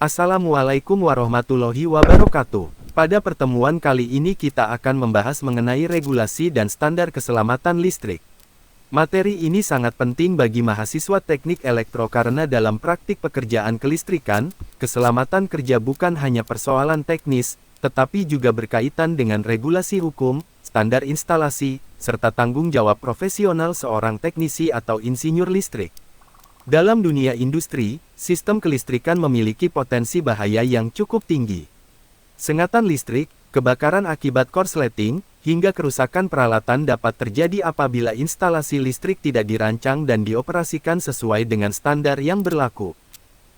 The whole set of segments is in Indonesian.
Assalamualaikum warahmatullahi wabarakatuh. Pada pertemuan kali ini kita akan membahas mengenai regulasi dan standar keselamatan listrik. Materi ini sangat penting bagi mahasiswa teknik elektro karena dalam praktik pekerjaan kelistrikan, keselamatan kerja bukan hanya persoalan teknis, tetapi juga berkaitan dengan regulasi hukum, standar instalasi, serta tanggung jawab profesional seorang teknisi atau insinyur listrik. Dalam dunia industri, sistem kelistrikan memiliki potensi bahaya yang cukup tinggi. Sengatan listrik, kebakaran akibat korsleting, hingga kerusakan peralatan dapat terjadi apabila instalasi listrik tidak dirancang dan dioperasikan sesuai dengan standar yang berlaku.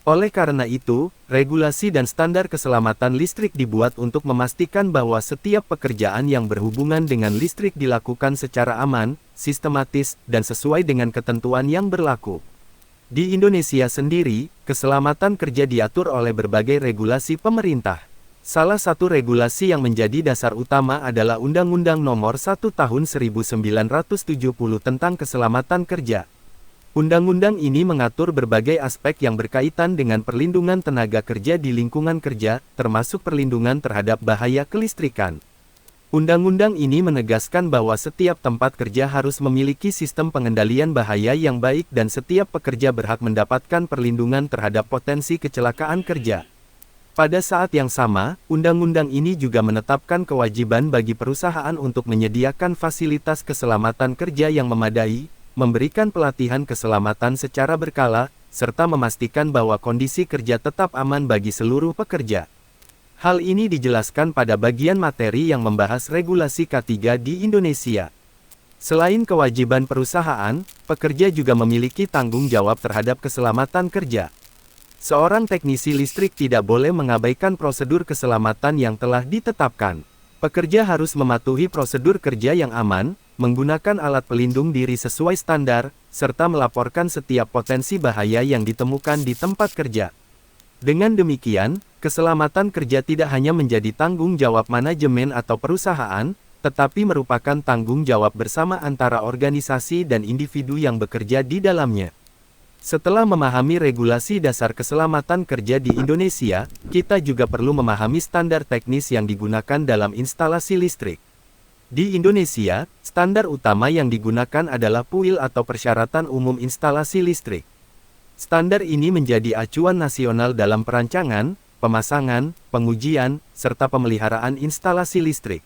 Oleh karena itu, regulasi dan standar keselamatan listrik dibuat untuk memastikan bahwa setiap pekerjaan yang berhubungan dengan listrik dilakukan secara aman, sistematis, dan sesuai dengan ketentuan yang berlaku. Di Indonesia sendiri, keselamatan kerja diatur oleh berbagai regulasi pemerintah. Salah satu regulasi yang menjadi dasar utama adalah Undang-Undang Nomor 1 Tahun 1970 tentang Keselamatan Kerja. Undang-undang ini mengatur berbagai aspek yang berkaitan dengan perlindungan tenaga kerja di lingkungan kerja, termasuk perlindungan terhadap bahaya kelistrikan. Undang-undang ini menegaskan bahwa setiap tempat kerja harus memiliki sistem pengendalian bahaya yang baik dan setiap pekerja berhak mendapatkan perlindungan terhadap potensi kecelakaan kerja. Pada saat yang sama, undang-undang ini juga menetapkan kewajiban bagi perusahaan untuk menyediakan fasilitas keselamatan kerja yang memadai, memberikan pelatihan keselamatan secara berkala, serta memastikan bahwa kondisi kerja tetap aman bagi seluruh pekerja. Hal ini dijelaskan pada bagian materi yang membahas regulasi K3 di Indonesia. Selain kewajiban perusahaan, pekerja juga memiliki tanggung jawab terhadap keselamatan kerja. Seorang teknisi listrik tidak boleh mengabaikan prosedur keselamatan yang telah ditetapkan. Pekerja harus mematuhi prosedur kerja yang aman, menggunakan alat pelindung diri sesuai standar, serta melaporkan setiap potensi bahaya yang ditemukan di tempat kerja. Dengan demikian, keselamatan kerja tidak hanya menjadi tanggung jawab manajemen atau perusahaan, tetapi merupakan tanggung jawab bersama antara organisasi dan individu yang bekerja di dalamnya. Setelah memahami regulasi dasar keselamatan kerja di Indonesia, kita juga perlu memahami standar teknis yang digunakan dalam instalasi listrik. Di Indonesia, standar utama yang digunakan adalah PUIL atau Persyaratan Umum Instalasi Listrik. Standar ini menjadi acuan nasional dalam perancangan, pemasangan, pengujian, serta pemeliharaan instalasi listrik.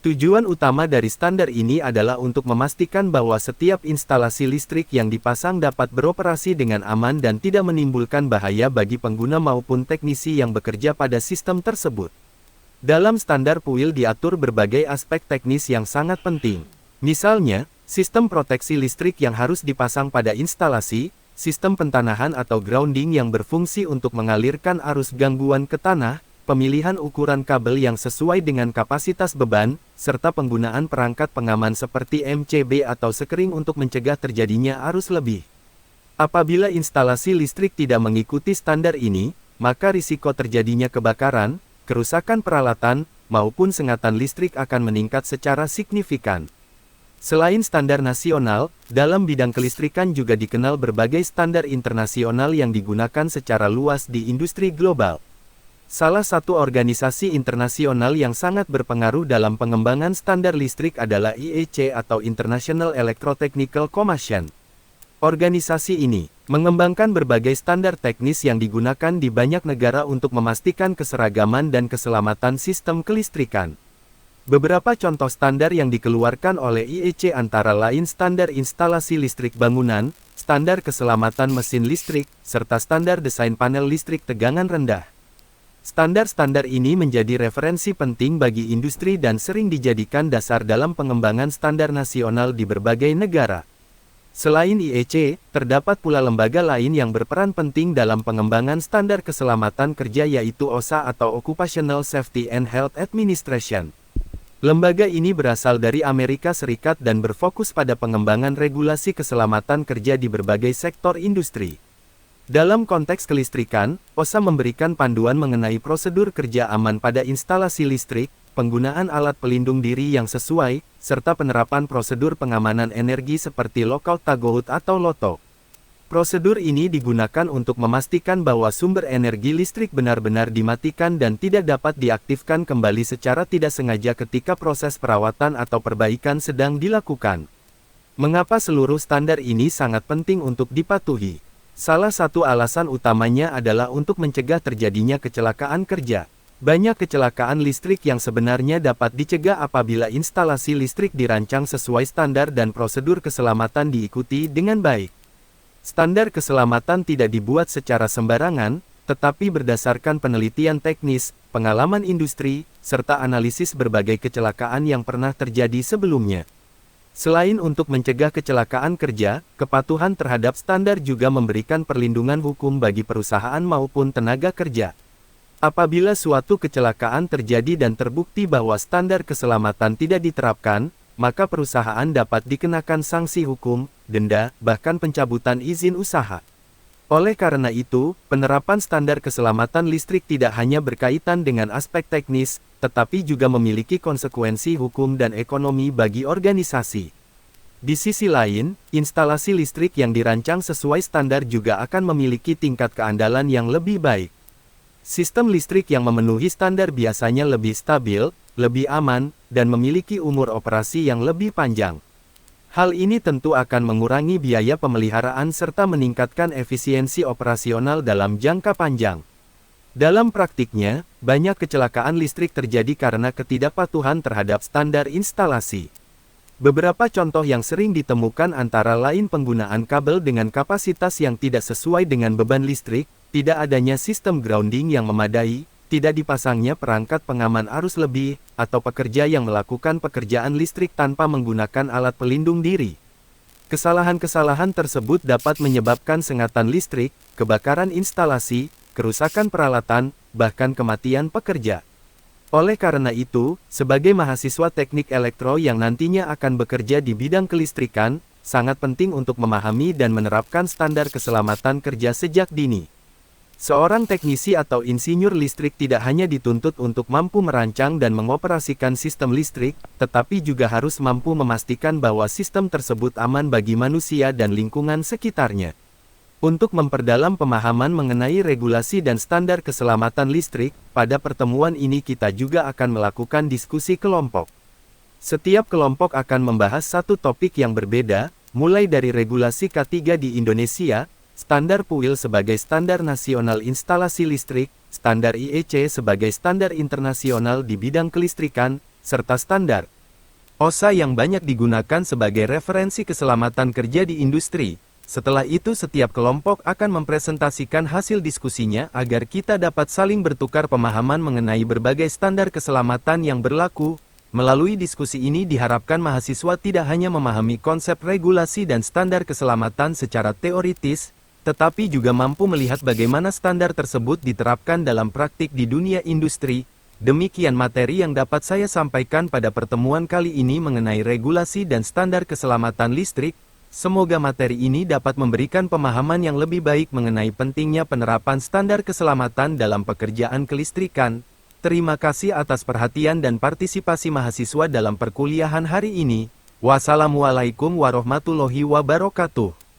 Tujuan utama dari standar ini adalah untuk memastikan bahwa setiap instalasi listrik yang dipasang dapat beroperasi dengan aman dan tidak menimbulkan bahaya bagi pengguna maupun teknisi yang bekerja pada sistem tersebut. Dalam standar PUIL diatur berbagai aspek teknis yang sangat penting. Misalnya, sistem proteksi listrik yang harus dipasang pada instalasi, sistem pentanahan atau grounding yang berfungsi untuk mengalirkan arus gangguan ke tanah, pemilihan ukuran kabel yang sesuai dengan kapasitas beban, serta penggunaan perangkat pengaman seperti MCB atau sekering untuk mencegah terjadinya arus lebih. Apabila instalasi listrik tidak mengikuti standar ini, maka risiko terjadinya kebakaran, kerusakan peralatan, maupun sengatan listrik akan meningkat secara signifikan. Selain standar nasional, dalam bidang kelistrikan juga dikenal berbagai standar internasional yang digunakan secara luas di industri global. Salah satu organisasi internasional yang sangat berpengaruh dalam pengembangan standar listrik adalah IEC atau International Electrotechnical Commission. Organisasi ini mengembangkan berbagai standar teknis yang digunakan di banyak negara untuk memastikan keseragaman dan keselamatan sistem kelistrikan. Beberapa contoh standar yang dikeluarkan oleh IEC antara lain standar instalasi listrik bangunan, standar keselamatan mesin listrik, serta standar desain panel listrik tegangan rendah. Standar-standar ini menjadi referensi penting bagi industri dan sering dijadikan dasar dalam pengembangan standar nasional di berbagai negara. Selain IEC, terdapat pula lembaga lain yang berperan penting dalam pengembangan standar keselamatan kerja yaitu OSHA atau Occupational Safety and Health Administration. Lembaga ini berasal dari Amerika Serikat dan berfokus pada pengembangan regulasi keselamatan kerja di berbagai sektor industri. Dalam konteks kelistrikan, OSHA memberikan panduan mengenai prosedur kerja aman pada instalasi listrik, penggunaan alat pelindung diri yang sesuai, serta penerapan prosedur pengamanan energi seperti lockout tagout atau LOTO. Prosedur ini digunakan untuk memastikan bahwa sumber energi listrik benar-benar dimatikan dan tidak dapat diaktifkan kembali secara tidak sengaja ketika proses perawatan atau perbaikan sedang dilakukan. Mengapa seluruh standar ini sangat penting untuk dipatuhi? Salah satu alasan utamanya adalah untuk mencegah terjadinya kecelakaan kerja. Banyak kecelakaan listrik yang sebenarnya dapat dicegah apabila instalasi listrik dirancang sesuai standar dan prosedur keselamatan diikuti dengan baik. Standar keselamatan tidak dibuat secara sembarangan, tetapi berdasarkan penelitian teknis, pengalaman industri, serta analisis berbagai kecelakaan yang pernah terjadi sebelumnya. Selain untuk mencegah kecelakaan kerja, kepatuhan terhadap standar juga memberikan perlindungan hukum bagi perusahaan maupun tenaga kerja. Apabila suatu kecelakaan terjadi dan terbukti bahwa standar keselamatan tidak diterapkan, maka perusahaan dapat dikenakan sanksi hukum, denda, bahkan pencabutan izin usaha. Oleh karena itu, penerapan standar keselamatan listrik tidak hanya berkaitan dengan aspek teknis, tetapi juga memiliki konsekuensi hukum dan ekonomi bagi organisasi. Di sisi lain, instalasi listrik yang dirancang sesuai standar juga akan memiliki tingkat keandalan yang lebih baik. Sistem listrik yang memenuhi standar biasanya lebih stabil, lebih aman, dan memiliki umur operasi yang lebih panjang. Hal ini tentu akan mengurangi biaya pemeliharaan serta meningkatkan efisiensi operasional dalam jangka panjang. Dalam praktiknya, banyak kecelakaan listrik terjadi karena ketidakpatuhan terhadap standar instalasi. Beberapa contoh yang sering ditemukan antara lain penggunaan kabel dengan kapasitas yang tidak sesuai dengan beban listrik, tidak adanya sistem grounding yang memadai, tidak dipasangnya perangkat pengaman arus lebih, atau pekerja yang melakukan pekerjaan listrik tanpa menggunakan alat pelindung diri. Kesalahan-kesalahan tersebut dapat menyebabkan sengatan listrik, kebakaran instalasi, kerusakan peralatan, bahkan kematian pekerja. Oleh karena itu, sebagai mahasiswa teknik elektro yang nantinya akan bekerja di bidang kelistrikan, sangat penting untuk memahami dan menerapkan standar keselamatan kerja sejak dini. Seorang teknisi atau insinyur listrik tidak hanya dituntut untuk mampu merancang dan mengoperasikan sistem listrik, tetapi juga harus mampu memastikan bahwa sistem tersebut aman bagi manusia dan lingkungan sekitarnya. Untuk memperdalam pemahaman mengenai regulasi dan standar keselamatan listrik, pada pertemuan ini kita juga akan melakukan diskusi kelompok. Setiap kelompok akan membahas satu topik yang berbeda, mulai dari regulasi K3 di Indonesia, standar PUIL sebagai standar nasional instalasi listrik, standar IEC sebagai standar internasional di bidang kelistrikan, serta standar OSHA yang banyak digunakan sebagai referensi keselamatan kerja di industri. Setelah itu setiap kelompok akan mempresentasikan hasil diskusinya agar kita dapat saling bertukar pemahaman mengenai berbagai standar keselamatan yang berlaku. Melalui diskusi ini diharapkan mahasiswa tidak hanya memahami konsep regulasi dan standar keselamatan secara teoritis, tetapi juga mampu melihat bagaimana standar tersebut diterapkan dalam praktik di dunia industri. Demikian materi yang dapat saya sampaikan pada pertemuan kali ini mengenai regulasi dan standar keselamatan listrik. Semoga materi ini dapat memberikan pemahaman yang lebih baik mengenai pentingnya penerapan standar keselamatan dalam pekerjaan kelistrikan. Terima kasih atas perhatian dan partisipasi mahasiswa dalam perkuliahan hari ini. Wassalamualaikum warahmatullahi wabarakatuh.